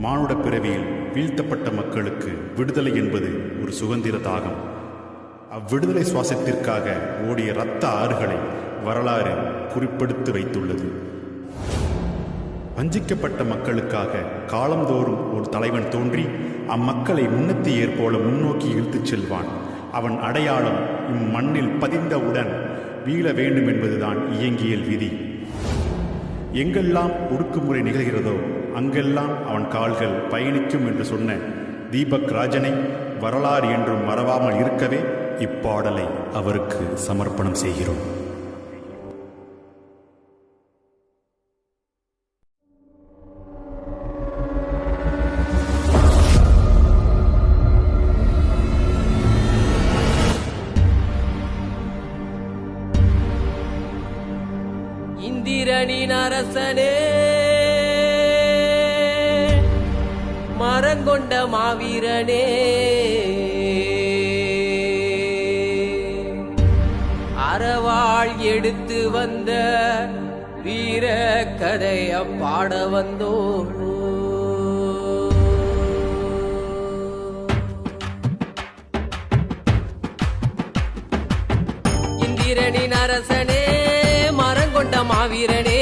மானுட பிறவியில் வீழ்த்தப்பட்ட மக்களுக்கு விடுதலை என்பது ஒரு சுதந்திர தாகம். அவ்விடுதலை சுவாசத்திற்காக ஓடிய இரத்த ஆறுகளை வரலாறு குறிப்பெடுத்து வைத்துள்ளது. வஞ்சிக்கப்பட்ட மக்களுக்காக காலந்தோறும் ஒரு தலைவன் தோன்றி அம்மக்களை முன்னத்தியேற் போல முன்னோக்கி இழுத்துச் செல்வான். அவன் அடையாளம் இம்மண்ணில் பதிந்தவுடன் வீழ வேண்டும் என்பதுதான் இயங்கியல் விதி. எங்கெல்லாம் ஒடுக்குமுறை நிகழ்கிறதோ அங்கெல்லாம் அவன் கால்கள் பயணிக்கும் என்று சொன்ன தீபக் ராஜனை வரலாறு என்றும் மறவாமல் இருக்கவே இப்பாடலை அவருக்கு சமர்ப்பணம் செய்கிறோம். இந்திரனின் அரசனே, மரங்கொண்ட மாவீரனே, அறவாள் எடுத்து வந்த வீர கதைய பாட வந்தோ. இந்திரனின் அரசனே, மரங்கொண்ட மாவீரனே,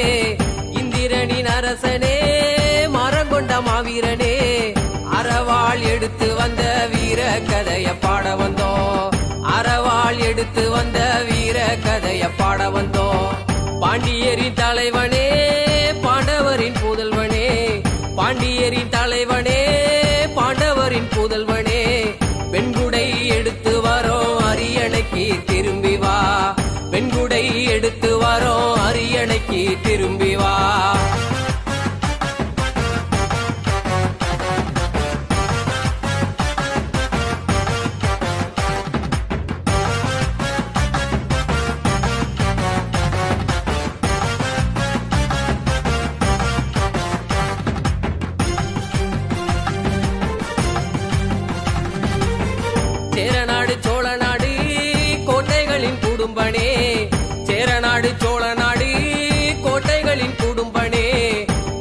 இந்திரனின் அரசனே, மரங்கொண்ட மாவீரனே, அறவாள் எடுத்து வந்த வீர கதைய பாட வந்தோம். அறவாள் எடுத்து வந்த வீர கதைய பாட வந்தோம். பாண்டியரின் தலைவனே, பாண்டவரின் புதல்வனே, பாண்டியரின் தலைவனே, பாண்டவரின் புதல்வனே, வெண்குடை எடுத்து வரோம் அரியணைக்கு திரும்பி வா. வெண்குடை எடுத்து வரோம் அரியணைக்கு திரும்பி வா. சேரநாடு சோழநாடு கோட்டைகளின் குடும்பனே, சேரநாடு சோழநாடு கோட்டைகளின் குடும்பனே,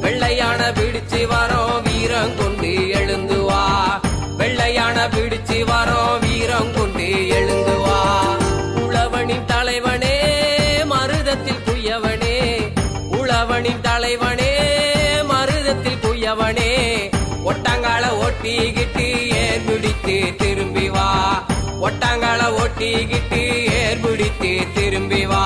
வெள்ளையான பிடிச்சு வரோம் வீரம் கொண்டு எழுந்து வா. வெள்ளையான பிடிச்சு வரோம் வீரம் கொண்டு எழுந்து வா. உழவனின் தலைவனே, மருதத்தில் குயவனே, உழவனின் தலைவனே, மருதத்தில் குயவனே, ஒட்டாங்கால ஓட்டிக்கிட்டு ஏர் பிடித்து திரும்பி வா. ஒட்டாங்கால ஓட்டிக்கிட்டு ஏர் பிடித்து திரும்பி வா.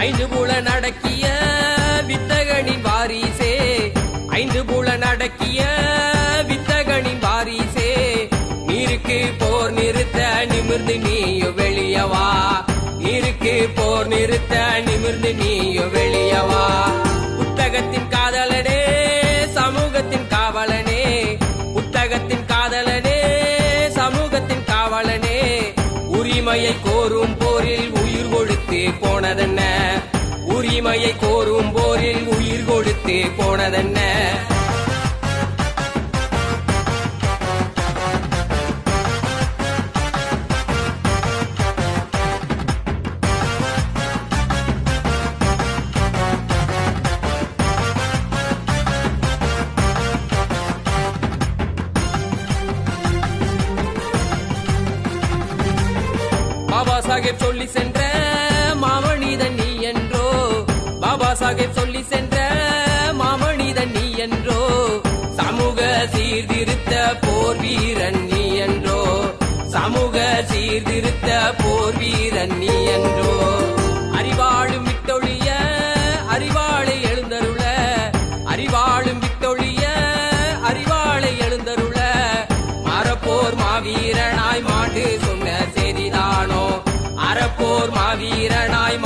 ஐந்து புல நடக்கிய வித்தகனின் வாரிசே, ஐந்து புல நடக்கிய வித்தகனின் வாரிசே, நீருக்கு போர் நிறுத்த நிமிர்ந்து நீயோ வெளியவா. நீருக்கு போர் நிறுத்த நிமிர்ந்து நீயோ வெளியவா. புத்தகத்தின் காதலனே, சமூகத்தின் காவலனே, புத்தகத்தின் காதலனே, சமூகத்தின் காவலனே, உரிமையை கோரும் போரில் உயிர் கொடுத்து போனதென்ன. உரிமையை கோரும் போரில் உயிர் கொடுத்து போனதென்ன. பாபா சாஹேப் சொல்லி சென்ற மாமனிதன் நீ என்றோ. பாபா சாஹேப் சொல்லி சென்ற மாமனிதன் நீ என்றோ. சமூக சீர்திருத்த போர் வீரன் நீ என்றோ. சமூக சீர்திருத்த போர் வீரன் நீ என்றோ. அறிவாளும் விட்டொழிய அறிவாளை எழுந்தருள. அறிவாளும் விட்டொழிய அறிவாளை எழுந்தருள. மரப்போர் மாவீரனாய் மாண்டு சொன்ன செய்திதானோ. அறப்போர் மாவீரனாய்